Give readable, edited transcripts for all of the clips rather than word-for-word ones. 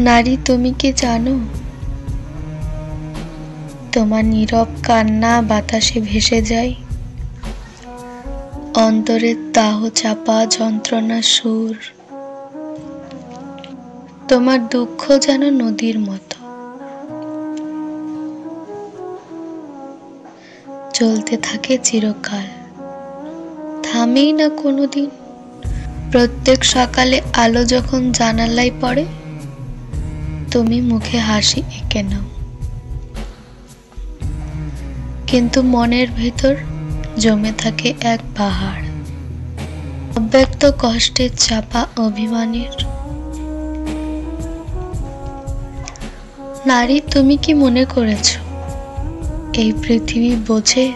নারী, তুমি কি জানো তোমার নীরব কান্না বাতাসে ভেসে যায়, অন্তরের দাহ চাপা যন্ত্রণার সুর। তোমার দুঃখ যেন নদীর মতো চলতে থাকে চিরকাল, থামেই না কোনোদিন। প্রত্যেক সকালে আলো যখন জানালায় পড়ে, তুমি মুখে হাসি এঁকে নাও, কিন্তু মনের ভিতর জমে থাকে এক পাহাড়, অব্যক্ত কষ্টের চাপা অভিমানের। নারী, তুমি কি মনে করেছ এই পৃথিবী বোঝে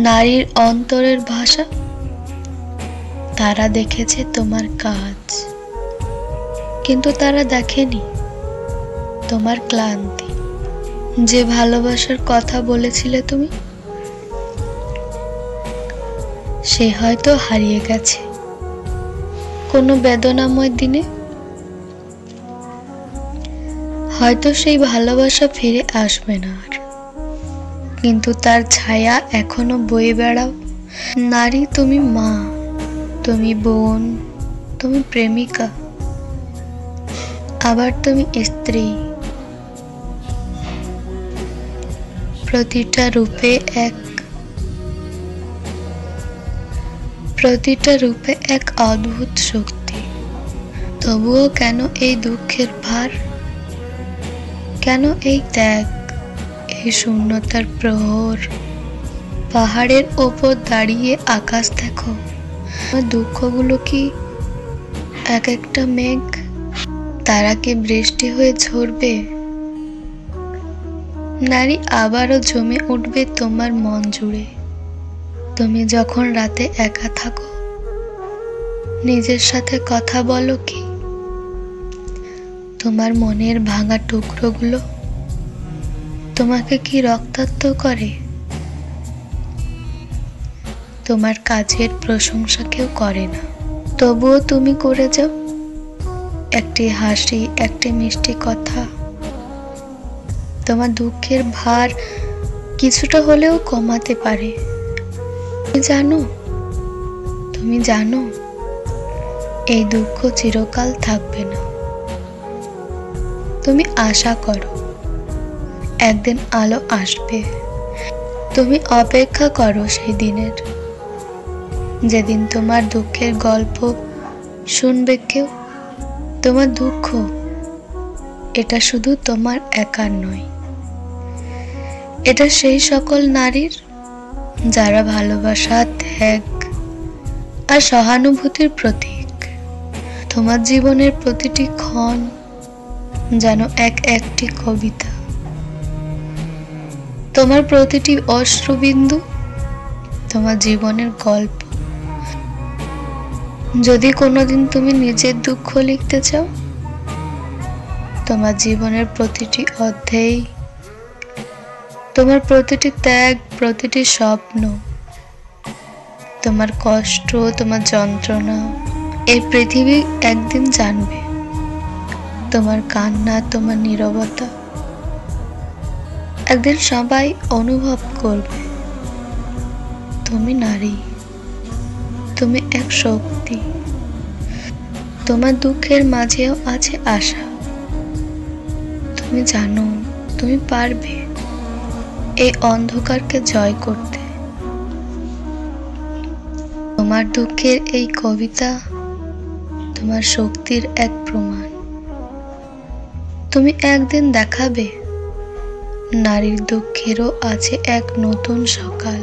নারীর অন্তরের ভাষা? তারা দেখেছে তোমার কাজ, কিন্তু তারা দেখেনি তোমার ক্লান্তি। যে ভালোবাসার কথা বলেছিলে তুমি, সে হয়তো হারিয়ে গেছে কোনো বেদনাময় দিনে। হয়তো সেই ভালোবাসা ফিরে আসবে না আর, কিন্তু তার ছায়া এখনো বয়ে বেড়াও। নারী, তুমি মা, তুমি বোন, তুমি প্রেমিকা, আবার তুমি স্ত্রী। প্রতিটা রূপে এক অদ্ভুত শক্তি। তবুও কেন এই দুঃখের ভার? কেন এই ত্যাগ, এই শূন্যতার প্রহর? পাহাড়ের ওপর দাঁড়িয়ে আকাশ দেখো, দুঃখগুলো কি এক একটা মেঘ? তারা কি বৃষ্টি হয়ে ঝরবে? নারী, আবারও জমে উঠবে তোমার মন জুড়ে। তুমি যখন রাতে একা থাকো, নিজের সাথে কথা বলো কি? তোমার মনের ভাঙা টুকরোগুলো তোমাকে কি রক্তাক্ত করে? তোমার কাজের প্রশংসা কেউ করে না, তবুও তুমি করে যাও। একটি হাসি, একটি মিষ্টি কথা তোমার দুঃখের ভার কিছুটা হলেও কমাতে পারে। তুমি জানো এই দুঃখ চিরকাল থাকবে না। তুমি আশা করো একদিন আলো আসবে। তুমি অপেক্ষা করো সেই দিনের, যেদিন তোমার দুঃখের গল্প শুনবে কেউ। তোমার দুঃখ এটা শুধু তোমার একার নয়, এটা সেই সকল নারীর যারা ভালোবাসা, ত্যাগ আর সহানুভূতির প্রতীক। তোমার জীবনের প্রতিটি ক্ষণ যেন একটি কবিতা, তোমার প্রতিটি অশ্রুবিন্দু তোমার জীবনের গল্প। যদি কোনোদিন তুমি নিজের দুঃখ লিখতে চাও, তোমার জীবনের প্রতিটি অধ্যায়, তোমার প্রতিটি ত্যাগ, প্রতিটি স্বপ্ন, তোমার কষ্ট, তোমার যন্ত্রণা, এই পৃথিবী একদিন জানবে। তোমার কান্না, তোমার নীরবতা একদিন সবাই অনুভব করবে। তুমি নারী, তুমি এক শক্তি। তোমার দুঃখের মাঝেও আছে আশা। তুমি জানো তুমি পারবে এই অন্ধকারকে জয় করতে। তোমার দুঃখের এই কবিতা তোমার শক্তির এক প্রমাণ। তুমি একদিন দেখাবে নারীর দুঃখেরও আছে এক নতুন সকাল।